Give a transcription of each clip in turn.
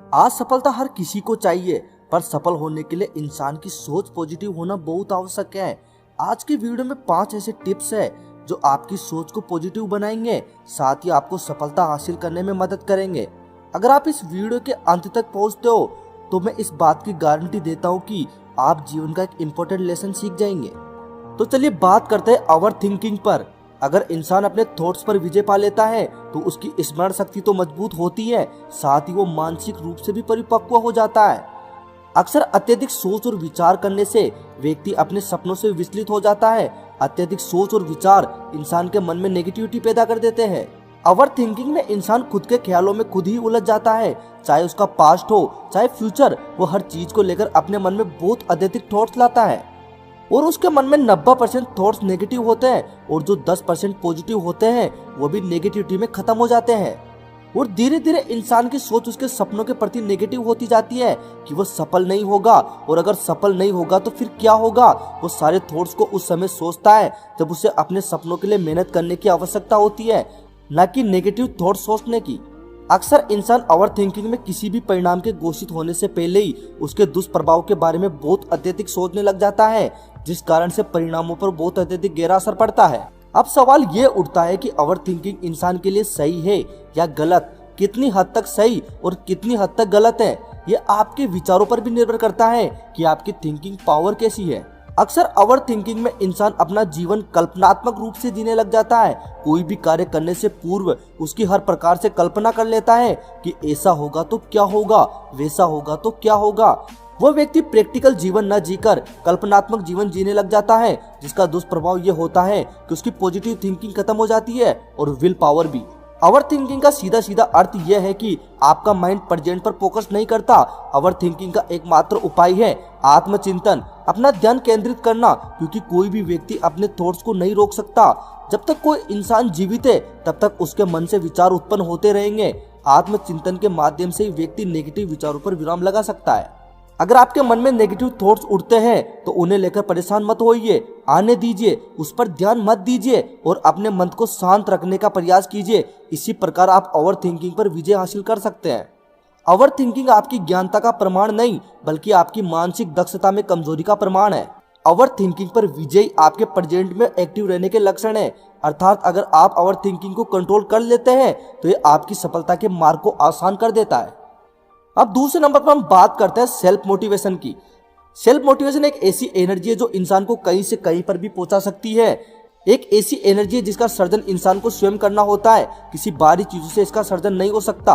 आज सफलता हर किसी को चाहिए, पर सफल होने के लिए इंसान की सोच पॉजिटिव होना बहुत आवश्यक है। आज की वीडियो में 5 ऐसे टिप्स है जो आपकी सोच को पॉजिटिव बनाएंगे, साथ ही आपको सफलता हासिल करने में मदद करेंगे। अगर आप इस वीडियो के अंत तक पहुंचते हो तो मैं इस बात की गारंटी देता हूं कि आप जीवन का एक इम्पोर्टेंट लेसन सीख जाएंगे। तो चलिए बात करते हैं ओवर थिंकिंग पर। अगर इंसान अपने थॉट्स पर विजय पा लेता है तो उसकी स्मरण शक्ति तो मजबूत होती है, साथ ही वो मानसिक रूप से भी परिपक्व हो जाता है। अक्सर अत्यधिक सोच और विचार करने से व्यक्ति अपने सपनों से विचलित हो जाता है। अत्यधिक सोच और विचार इंसान के मन में नेगेटिविटी पैदा कर देते हैं। ओवर थिंकिंग में इंसान खुद के ख्यालों में खुद ही उलझ जाता है, चाहे उसका पास्ट हो चाहे फ्यूचर। वो हर चीज को लेकर अपने मन में बहुत अत्यधिक थॉट्स लाता है और उसके मन में 90% थॉट्स नेगेटिव होते हैं और जो 10% पॉजिटिव होते हैं वो भी नेगेटिविटी में खत्म हो जाते हैं। और धीरे धीरे इंसान की सोच उसके सपनों के प्रति नेगेटिव होती जाती है कि वो सफल नहीं होगा, और अगर सफल नहीं होगा तो फिर क्या होगा। वो सारे थॉट्स को उस समय सोचता है जब उसे अपने सपनों के लिए मेहनत करने की आवश्यकता होती है, न कि नेगेटिव थॉट सोचने की। अक्सर इंसान ओवर थिंकिंग में किसी भी परिणाम के घोषित होने से पहले ही उसके दुष्प्रभाव के बारे में बहुत अत्यधिक सोचने लग जाता है, जिस कारण से परिणामों पर बहुत अत्यधिक गहरा असर पड़ता है। अब सवाल ये उठता है कि ओवर थिंकिंग इंसान के लिए सही है या गलत। कितनी हद तक सही और कितनी हद तक गलत है, ये आपके विचारों पर भी निर्भर करता है कि आपकी थिंकिंग पावर कैसी है। अक्सर ओवर थिंकिंग में इंसान अपना जीवन कल्पनात्मक रूप से जीने लग जाता है। कोई भी कार्य करने से पूर्व उसकी हर प्रकार से कल्पना कर लेता है कि ऐसा होगा तो क्या होगा, वैसा होगा तो क्या होगा। वो व्यक्ति प्रैक्टिकल जीवन न जीकर कल्पनात्मक जीवन जीने लग जाता है, जिसका दुष्प्रभाव ये होता है कि उसकी पॉजिटिव थिंकिंग खत्म हो जाती है और विल पावर भी। ओवर थिंकिंग का सीधा सीधा अर्थ यह है कि आपका माइंड प्रेजेंट पर फोकस नहीं करता। ओवर थिंकिंग का एकमात्र उपाय है आत्मचिंतन, अपना ध्यान केंद्रित करना, क्योंकि कोई भी व्यक्ति अपने थॉट्स को नहीं रोक सकता। जब तक कोई इंसान जीवित है तब तक उसके मन से विचार उत्पन्न होते रहेंगे। आत्मचिंतन के माध्यम से व्यक्ति नेगेटिव विचारों पर विराम लगा सकता है। अगर आपके मन में नेगेटिव थॉट्स उठते हैं तो उन्हें लेकर परेशान मत होइए, आने दीजिए, उस पर ध्यान मत दीजिए और अपने मन को शांत रखने का प्रयास कीजिए। इसी प्रकार आप ओवर थिंकिंग पर विजय हासिल कर सकते हैं। ओवर थिंकिंग आपकी ज्ञानता का प्रमाण नहीं, बल्कि आपकी मानसिक दक्षता में कमजोरी का प्रमाण है। ओवर थिंकिंग पर विजय आपके प्रेजेंट में एक्टिव रहने के लक्षण है। अर्थात अगर आप ओवर थिंकिंग को कंट्रोल कर लेते हैं तो ये आपकी सफलता के मार्ग को आसान कर देता है। अब दूसरे नंबर पर हम बात करते हैं सेल्फ मोटिवेशन की। सेल्फ मोटिवेशन एक ऐसी एनर्जी है जो इंसान को कहीं से कहीं पर भी पहुंचा सकती है। एक ऐसी एनर्जी है जिसका सर्जन इंसान को स्वयं करना होता है, किसी बाहरी चीजों से इसका सर्जन नहीं हो सकता।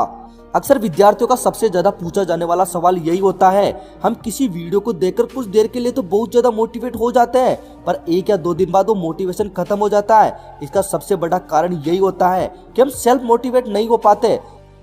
अक्सर विद्यार्थियों का सबसे ज्यादा पूछा जाने वाला सवाल यही होता है, हम किसी वीडियो को देखकर कुछ देर के लिए तो बहुत ज्यादा मोटिवेट हो जाते हैं, पर 1 या 2 दिन बाद वो मोटिवेशन खत्म हो जाता है। इसका सबसे बड़ा कारण यही होता है कि हम सेल्फ मोटिवेट नहीं हो पाते।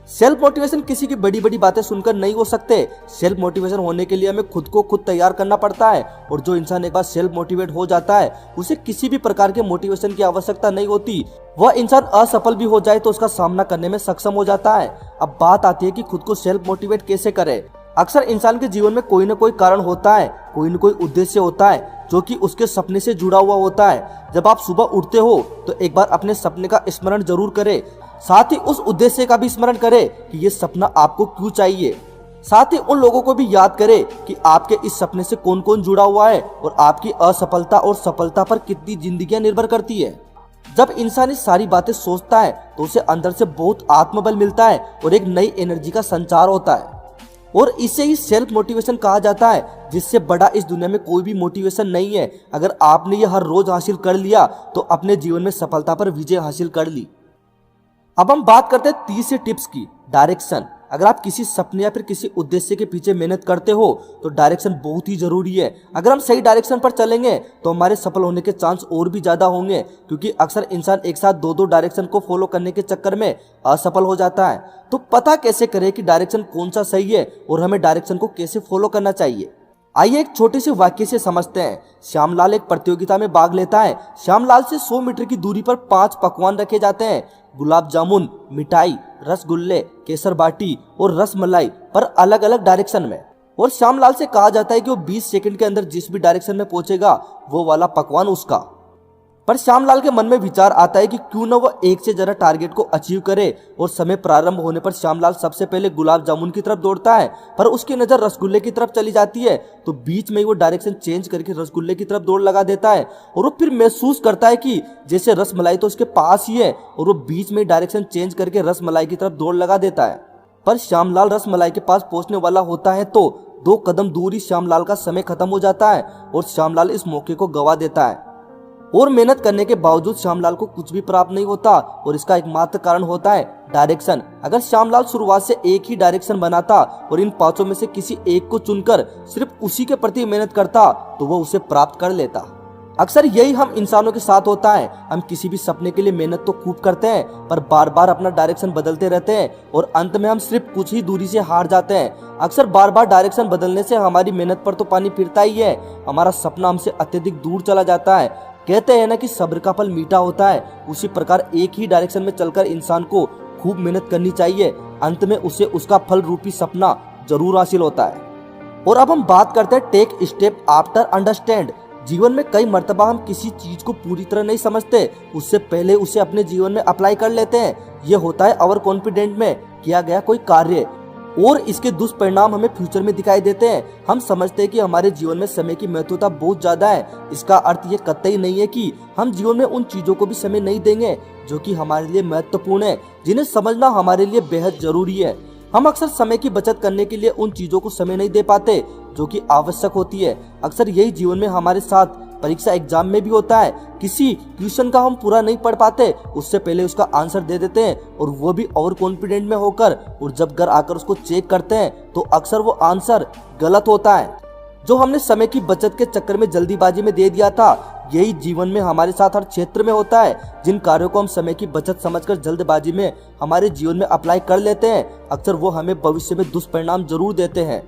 सेल्फ मोटिवेशन किसी की बड़ी बड़ी बातें सुनकर नहीं हो सकते। सेल्फ मोटिवेशन होने के लिए हमें खुद को खुद तैयार करना पड़ता है, और जो इंसान एक बार सेल्फ मोटिवेट हो जाता है उसे किसी भी प्रकार के मोटिवेशन की आवश्यकता नहीं होती। वह इंसान असफल भी हो जाए तो उसका सामना करने में सक्षम हो जाता है। अब बात आती है कि खुद को सेल्फ मोटिवेट कैसे करें। अक्सर इंसान के जीवन में कोई न कोई कारण होता है, कोई न कोई उद्देश्य होता है जो कि उसके सपने से जुड़ा हुआ होता है। जब आप सुबह उठते हो तो एक बार अपने सपने का स्मरण जरूर करें, साथ ही उस उद्देश्य का भी स्मरण करें कि ये सपना आपको क्यों चाहिए। साथ ही उन लोगों को भी याद करें कि आपके इस सपने से कौन कौन जुड़ा हुआ है और आपकी असफलता और सफलता पर कितनी जिंदगियां निर्भर करती है। जब इंसान इस सारी बातें सोचता है तो उसे अंदर से बहुत आत्मबल मिलता है और एक नई एनर्जी का संचार होता है, और इसे ही सेल्फ मोटिवेशन कहा जाता है, जिससे बड़ा इस दुनिया में कोई भी मोटिवेशन नहीं है। अगर आपने ये हर रोज हासिल कर लिया तो अपने जीवन में सफलता पर विजय हासिल कर ली। अब हम बात करते हैं तीसरे टिप्स की, डायरेक्शन। अगर आप किसी सपने या फिर किसी उद्देश्य के पीछे मेहनत करते हो तो डायरेक्शन बहुत ही जरूरी है। अगर हम सही डायरेक्शन पर चलेंगे तो हमारे सफल होने के चांस और भी ज्यादा होंगे, क्योंकि अक्सर इंसान एक साथ 2 डायरेक्शन को फॉलो करने के चक्कर में असफल हो जाता है। तो पता कैसे करें कि डायरेक्शन कौन सा सही है और हमें डायरेक्शन को कैसे फॉलो करना चाहिए। आइए एक छोटे से वाक्य से समझते हैं। श्यामलाल एक प्रतियोगिता में भाग लेता है। श्यामलाल से 100 मीटर की दूरी पर 5 पकवान रखे जाते हैं, गुलाब जामुन, मिठाई, रसगुल्ले, केसर बाटी और रसमलाई, पर अलग अलग डायरेक्शन में। और श्यामलाल से कहा जाता है कि वो 20 सेकंड के अंदर जिस भी डायरेक्शन में पहुंचेगा वो वाला पकवान उसका। पर श्यामलाल के मन में विचार आता है कि क्यों न वह एक से ज्यादा टारगेट को अचीव करे और समय प्रारंभ होने पर श्यामलाल सबसे पहले गुलाब जामुन की तरफ दौड़ता है, पर उसकी नजर रसगुल्ले की तरफ चली जाती है। तो बीच में ही वो डायरेक्शन चेंज करके रसगुल्ले की तरफ दौड़ लगा देता है और वो फिर महसूस करता है कि जैसे रसमलाई तो उसके पास ही है और वो बीच में डायरेक्शन चेंज करके रसमलाई की तरफ दौड़ लगा देता है। पर श्यामलाल रसमलाई के पास पहुंचने वाला होता है तो 2 कदम दूर ही श्यामलाल का समय खत्म हो जाता है और श्यामलाल इस मौके को गवा देता है। और मेहनत करने के बावजूद श्यामलाल को कुछ भी प्राप्त नहीं होता और इसका एकमात्र कारण होता है डायरेक्शन। अगर श्यामलाल शुरुआत से एक ही डायरेक्शन बनाता और इन 5 में से किसी एक को चुनकर सिर्फ उसी के प्रति मेहनत करता तो वो उसे प्राप्त कर लेता। अक्सर यही हम इंसानों के साथ होता है। हम किसी भी सपने के लिए मेहनत तो खूब करते हैं पर बार बार अपना डायरेक्शन बदलते रहते हैं और अंत में हम सिर्फ कुछ ही दूरी से हार जाते हैं। अक्सर बार बार डायरेक्शन बदलने से हमारी मेहनत पर तो पानी फिरता ही है, हमारा सपना हमसे अत्यधिक दूर चला जाता है। कहते हैं ना कि सब्र का फल मीठा होता है, उसी प्रकार एक ही डायरेक्शन में चलकर इंसान को खूब मेहनत करनी चाहिए, अंत में उसे उसका फल रूपी सपना जरूर हासिल होता है। और अब हम बात करते हैं टेक स्टेप आफ्टर अंडरस्टैंड। जीवन में कई मर्तबा हम किसी चीज को पूरी तरह नहीं समझते, उससे पहले उसे अपने जीवन में अप्लाई कर लेते हैं। यह होता है ओवर कॉन्फिडेंट में किया गया कोई कार्य और इसके दुष्परिणाम हमें फ्यूचर में दिखाई देते हैं। हम समझते हैं कि हमारे जीवन में समय की महत्वता बहुत ज्यादा है। इसका अर्थ ये कतई नहीं है कि हम जीवन में उन चीजों को भी समय नहीं देंगे जो कि हमारे लिए महत्वपूर्ण है, जिन्हें समझना हमारे लिए बेहद जरूरी है। हम अक्सर समय की बचत करने के लिए उन चीजों को समय नहीं दे पाते जो कि आवश्यक होती है। अक्सर यही जीवन में हमारे साथ परीक्षा एग्जाम में भी होता है। किसी क्वेश्चन का हम पूरा नहीं पढ़ पाते, उससे पहले उसका आंसर दे देते हैं और वो भी ओवर कॉन्फिडेंट में होकर, और जब घर आकर उसको चेक करते हैं तो अक्सर वो आंसर गलत होता है जो हमने समय की बचत के चक्कर में जल्दीबाजी में दे दिया था। यही जीवन में हमारे साथ हर क्षेत्र में होता है। जिन कार्यों को हम समय की बचत समझकर जल्दबाजी में हमारे जीवन में अप्लाई कर लेते हैं, अक्सर वो हमें भविष्य में दुष्परिणाम जरूर देते हैं।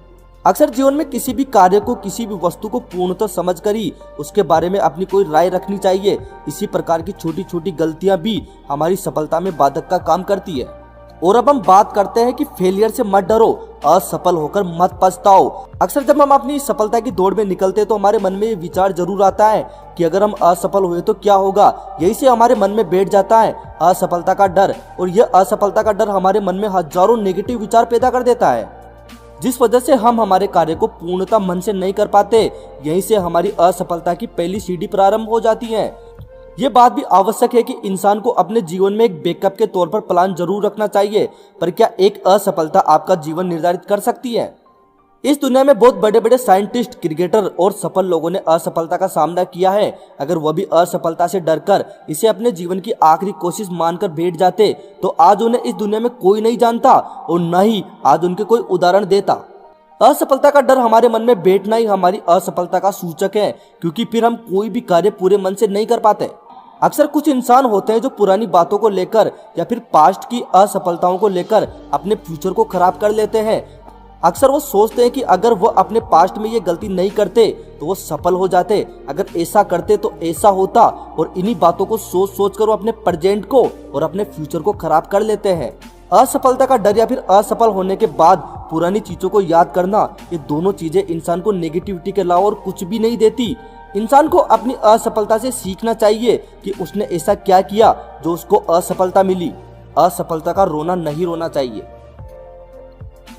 अक्सर जीवन में किसी भी कार्य को, किसी भी वस्तु को पूर्णतः समझकर ही उसके बारे में अपनी कोई राय रखनी चाहिए। इसी प्रकार की छोटी छोटी गलतियां भी हमारी सफलता में बाधक का काम करती है। और अब हम बात करते हैं कि फेलियर से मत डरो, असफल होकर मत पछताओ। अक्सर जब हम अपनी सफलता की दौड़ में निकलते तो हमारे मन में ये विचार जरूर आता है कि अगर हम असफल हुए तो क्या होगा। यही से हमारे मन में बैठ जाता है असफलता का डर, और यह असफलता का डर हमारे मन में हजारों नेगेटिव विचार पैदा कर देता है, जिस वजह से हम हमारे कार्य को पूर्णतः मन से नहीं कर पाते। यहीं से हमारी असफलता की पहली सीढ़ी प्रारंभ हो जाती है। ये बात भी आवश्यक है कि इंसान को अपने जीवन में एक बैकअप के तौर पर प्लान जरूर रखना चाहिए, पर क्या एक असफलता आपका जीवन निर्धारित कर सकती है? इस दुनिया में बहुत बड़े बड़े साइंटिस्ट, क्रिकेटर और सफल लोगों ने असफलता का सामना किया है। अगर वह भी असफलता से डरकर इसे अपने जीवन की आखिरी कोशिश मानकर बैठ जाते तो आज उन्हें इस दुनिया में कोई नहीं जानता और न ही आज उनके कोई उदाहरण देता। असफलता का डर हमारे मन में बैठना ही हमारी असफलता का सूचक है, क्योंकि फिर हम कोई भी कार्य पूरे मन से नहीं कर पाते। अक्सर कुछ इंसान होते हैं जो पुरानी बातों को लेकर या फिर पास्ट की असफलताओं को लेकर अपने फ्यूचर को खराब कर लेते हैं। अक्सर वो सोचते हैं कि अगर वो अपने पास्ट में ये गलती नहीं करते तो वो सफल हो जाते, अगर ऐसा करते तो ऐसा होता, और इन्हीं बातों को सोच सोच कर वो अपने प्रेजेंट को और अपने फ्यूचर को खराब कर लेते हैं। असफलता का डर या फिर असफल होने के बाद पुरानी चीजों को याद करना, ये दोनों चीजें इंसान को नेगेटिविटी के अलावा और कुछ भी नहीं देती। इंसान को अपनी असफलता से सीखना चाहिए कि उसने ऐसा क्या किया जो उसको असफलता मिली। असफलता का रोना नहीं रोना चाहिए।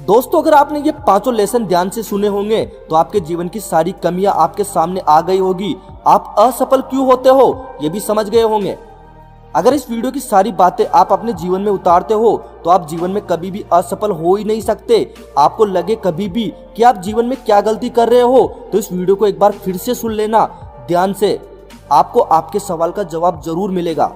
दोस्तों, अगर आपने ये 5 लेसन ध्यान से सुने होंगे तो आपके जीवन की सारी कमियां आपके सामने आ गई होगी। आप असफल क्यों होते हो ये भी समझ गए होंगे। अगर इस वीडियो की सारी बातें आप अपने जीवन में उतारते हो तो आप जीवन में कभी भी असफल हो ही नहीं सकते। आपको लगे कभी भी कि आप जीवन में क्या गलती कर रहे हो तो इस वीडियो को एक बार फिर से सुन लेना ध्यान से, आपको आपके सवाल का जवाब जरूर मिलेगा।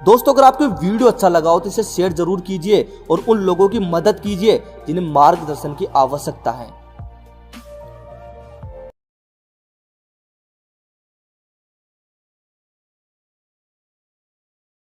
दोस्तों, अगर आपको वीडियो अच्छा लगा हो तो इसे शेयर जरूर कीजिए और उन लोगों की मदद कीजिए जिन्हें मार्गदर्शन की आवश्यकता है।